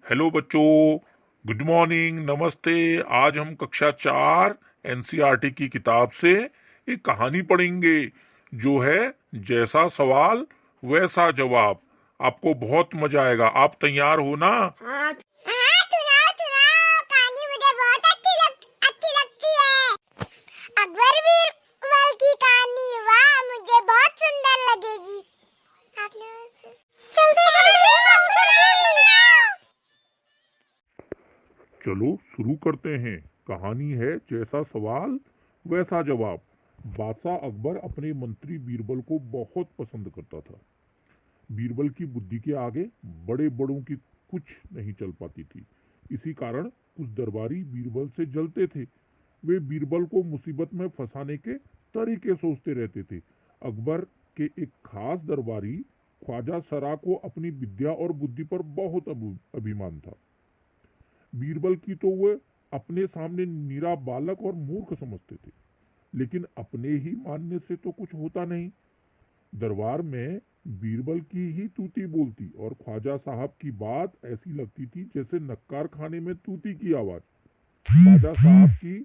Hello बच्चों, good morning, नमस्ते। आज हम कक्षा 4 एनसीईआरटी की किताब से एक कहानी पढ़ेंगे जो है जैसा सवाल वैसा जवाब। आपको बहुत मजा आएगा। आप तैयार हो ना? हाँ, सुनाओ कहानी मुझे बहुत अच्छी लगती है। अकबर बीरबल की कहानी, वाह, मुझे बहुत सुंदर लगेगी। आपने चलो शुरू करते हैं। कहानी है जैसा सवाल वैसा जवाब। बादशाह अकबर अपने मंत्री बीरबल को बहुत पसंद करता था। बीरबल की बुद्धि के आगे बड़े बड़ों की कुछ नहीं चल पाती थी। इसी कारण कुछ दरबारी बीरबल से जलते थे। वे बीरबल को मुसीबत में फंसाने के तरीके सोचते रहते थे। अकबर के एक खास दरबारी ख्वाजा सरा को अपनी विद्या और बुद्धि पर बहुत अभिमान था। बीरबल की तो वे अपने सामने नीरा बालक और मूर्ख समझते थे, लेकिन अपने ही मानने से तो कुछ होता नहीं। दरबार में बीरबल की ही तूती बोलती और ख्वाजा साहब की बात ऐसी लगती थी जैसे नक्कार खाने में तूती की आवाज। ख्वाजा साहब की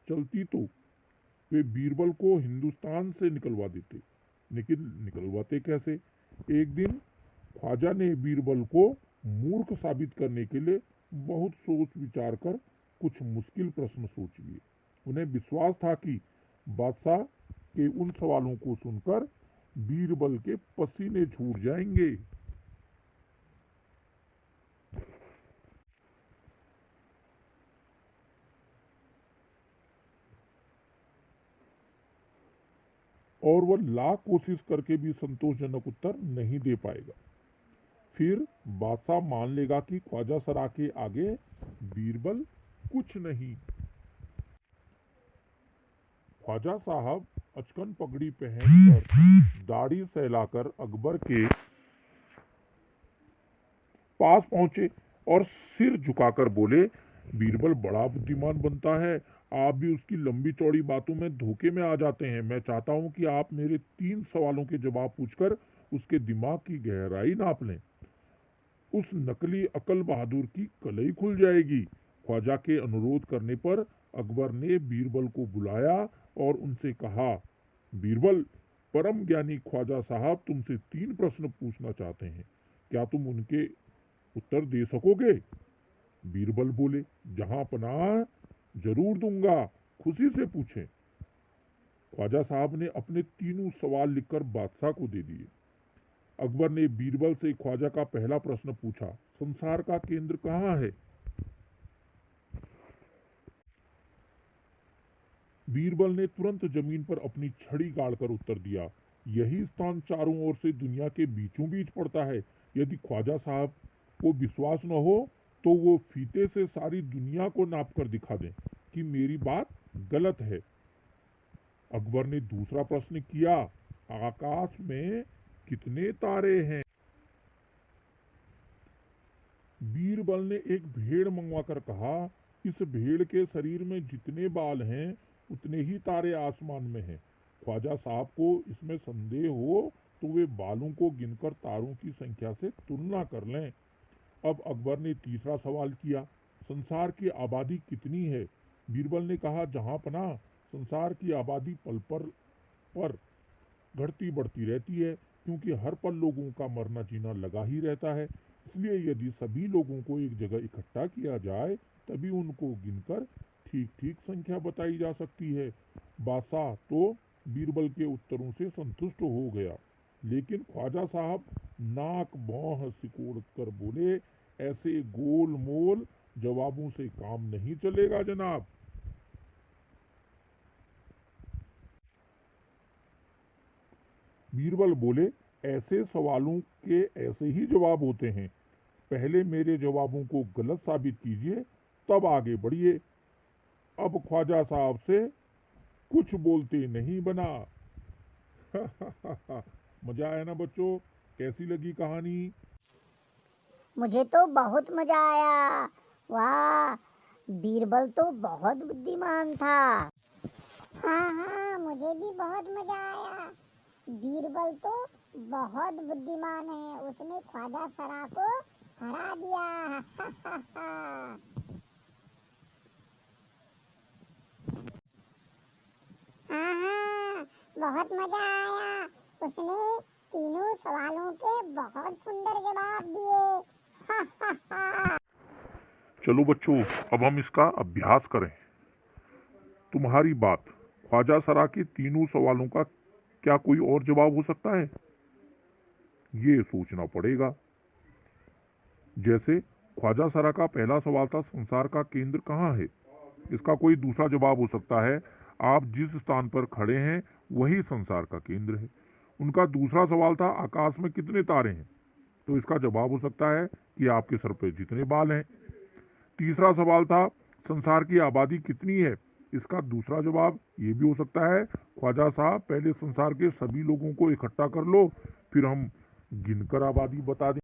चलती तो वे बीरबल को हिंदुस्तान से निकलवा देते, लेकिन निकलवाते कैसे? एक दिन ख्वाजा ने बीरबल को मूर्ख साबित करने के लिए बहुत सोच विचार कर कुछ मुश्किल प्रश्न सोच लिए। उन्हें विश्वास था कि बादशाह के उन सवालों को सुनकर बीरबल के पसीने छूट जाएंगे। और वह लाख कोशिश करके भी संतोषजनक उत्तर नहीं दे पाएगा। फिर बादशाह मान लेगा कि ख्वाजा सरा के आगे बीरबल कुछ नहीं। ख्वाजा साहब अचकन पगड़ी पहनकर दाढ़ी सहलाकर अकबर के पास पहुंचे और सिर झुकाकर बोले, बीरबल बड़ा बुद्धिमान बनता है, आप भी उसकी लंबी चौड़ी बातों में धोखे में आ जाते हैं। मैं चाहता हूं कि आप मेरे 3 सवालों के जवाब पूछकर उसके दिमाग की गहराई नाप लें। उस नकली अकल बहादुर की कलई खुल जाएगी। ख्वाजा के अनुरोध करने पर अकबर ने बीरबल को बुलाया और उनसे कहा, बीरबल, परम ज्ञानी ख्वाजा साहब तुमसे 3 प्रश्न पूछना चाहते हैं। क्या तुम उनके उत्तर दे सकोगे? बीरबल बोले, जहां पनाह, जरूर दूंगा, खुशी से पूछें। ख्वाजा साहब ने अपने तीनों सवाल लिखकर बादशाह को दे दिए। अकबर ने बीरबल से ख्वाजा का पहला प्रश्न पूछा, संसार का केंद्र कहाँ है? बीरबल ने तुरंत जमीन पर अपनी छड़ी गाड़कर उत्तर दिया, यही स्थान चारों ओर से दुनिया के बीचों बीच पड़ता है। यदि ख्वाजा साहब को विश्वास न हो तो वो फीते से सारी दुनिया को नाप कर दिखा दें कि मेरी बात गलत है। अकबर ने दूसरा प्रश्न किया, आकाश में कितने तारे हैं? बीरबल ने एक भेड़ मंगवाकर कहा, इस भेड़ के शरीर में जितने बाल हैं उतने ही तारे आसमान में हैं। ख्वाजा साहब को इसमें संदेह हो तो वे बालों को गिनकर तारों की संख्या से तुलना कर लें। अब अकबर ने तीसरा सवाल किया, संसार की आबादी कितनी है? बीरबल ने कहा, जहां पना, संसार की आबादी पल पर घटती बढ़ती रहती है, क्योंकि हर पल लोगों का मरना जीना लगा ही रहता है। इसलिए यदि सभी लोगों को एक जगह इकट्ठा किया जाए तभी उनको गिनकर ठीक ठीक संख्या बताई जा सकती है। बादशाह तो बीरबल के उत्तरों से संतुष्ट हो गया, लेकिन ख्वाजा साहब नाक भौं सिकोड़ कर बोले, ऐसे गोल मोल जवाबों से काम नहीं चलेगा जनाब। बीरबल बोले, ऐसे सवालों के ऐसे ही जवाब होते हैं। पहले मेरे जवाबों को गलत साबित कीजिए, तब आगे बढ़िए। अब ख्वाजा साहब से कुछ बोलते नहीं बना। मजा आया ना बच्चों? कैसी लगी कहानी? मुझे तो बहुत मजा आया। वाह, बीरबल तो बहुत बुद्धिमान था। हाँ, मुझे भी बहुत मजा आया। बीरबल तो बहुत बुद्धिमान है, उसने ख्वाजा सरा को हरा दिया। हाँ, बहुत मजा आया। उसने तीनों सवालों के बहुत सुंदर जवाब दिए। चलो बच्चों, अब हम इसका अभ्यास करें। तुम्हारी बात, ख्वाजा सरा के तीनों सवालों का क्या कोई और जवाब हो सकता है? ये सोचना पड़ेगा। जैसे ख्वाजा सरा का पहला सवाल था, संसार का केंद्र कहाँ है? इसका कोई दूसरा जवाब हो सकता है, आप जिस स्थान पर खड़े हैं वही संसार का केंद्र है। उनका दूसरा सवाल था, आकाश में कितने तारे हैं? तो इसका जवाब हो सकता है कि आपके सर पर जितने बाल हैं। तीसरा सवाल था, संसार की आबादी कितनी है? इसका दूसरा जवाब ये भी हो सकता है, ख्वाजा साहब पहले संसार के सभी लोगों को इकट्ठा कर लो, फिर हम गिनकर आबादी बता दें।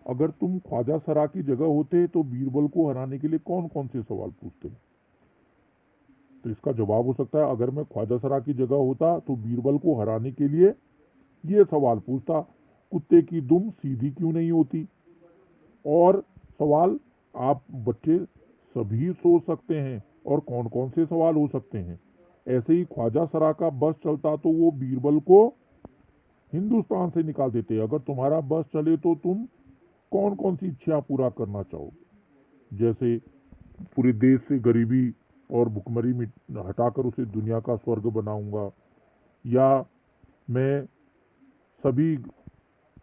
अगर तुम ख्वाजा सरा की जगह होते तो बीरबल को हराने के लिए कौन कौन से सवाल पूछते? तो इसका जवाब हो सकता है, अगर मैं ख्वाजा सरा की जगह होता तो बीरबल को हराने के लिए ये सवाल पूछता, कुत्ते की दुम सीधी क्यों नहीं होती? और सवाल आप बच्चे सभी सोच सकते हैं, और कौन कौन से सवाल हो सकते हैं। ऐसे ही ख्वाजा सरा का बस चलता तो वो बीरबल को हिंदुस्तान से निकाल देते। अगर तुम्हारा बस चले तो तुम कौन कौन सी इच्छा पूरा करना चाहोगे? जैसे पूरे देश से गरीबी और भुखमरी हटाकर उसे दुनिया का स्वर्ग बनाऊंगा, या मैं सभी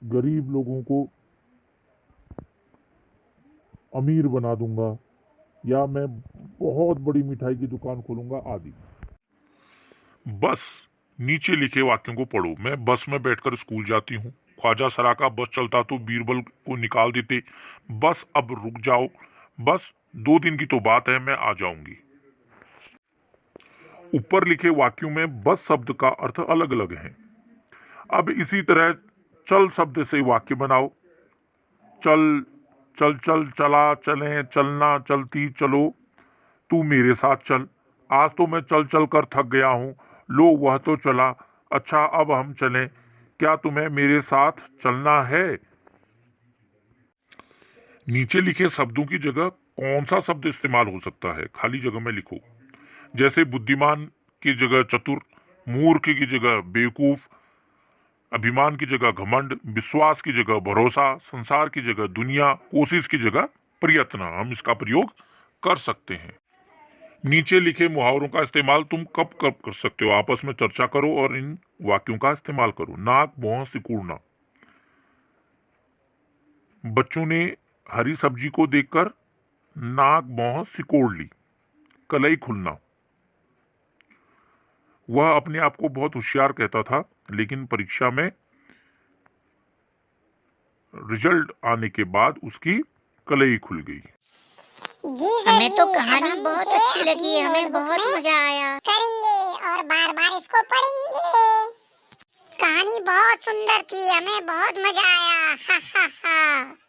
गरीब लोगों को अमीर बना दूंगा, या मैं बहुत बड़ी मिठाई की दुकान खोलूंगा आदि। बस नीचे लिखे वाक्यों को पढ़ो। मैं बस में बैठकर स्कूल जाती हूँ। ख्वाजा सरा का बस चलता तो बीरबल को निकाल देते। बस अब रुक जाओ, बस 2 दिन की तो बात है, मैं आ जाऊंगी। ऊपर लिखे वाक्यों में बस शब्द का अर्थ अलग अलग है। अब इसी तरह चल शब्द से वाक्य बनाओ। चल, चल चल, चला, चलें, चलना, चलती, चलो, तू मेरे साथ चल। आज तो मैं चल चल कर थक गया हूँ। लो, वह तो चला। अच्छा, अब हम चलें। क्या तुम्हें मेरे साथ चलना है? नीचे लिखे शब्दों की जगह कौन सा शब्द इस्तेमाल हो सकता है, खाली जगह में लिखो। जैसे बुद्धिमान की जगह चतुर, मूर्ख की जगह बेवकूफ, अभिमान की जगह घमंड, विश्वास की जगह भरोसा, संसार की जगह दुनिया, कोशिश की जगह प्रयत्न। हम इसका प्रयोग कर सकते हैं। नीचे लिखे मुहावरों का इस्तेमाल तुम कब कब कर सकते हो? आपस में चर्चा करो और इन वाक्यों का इस्तेमाल करो। नाक भौं सिकुड़ना, बच्चों ने हरी सब्जी को देखकर नाक भौं सिकोड़ ली। कलई खुलना, वह अपने आप को बहुत होशियार कहता था, लेकिन परीक्षा में रिजल्ट आने के बाद उसकी कलई खुल गई। जी हमें तो जी, कहानी अब हम बहुत इसे अच्छी लगी, अपनी हमें नोटबुक बहुत में मजा आया। करेंगे और बार बार इसको पढ़ेंगे। कहानी बहुत सुंदर थी, हमें बहुत मजा आया। हा हा हा।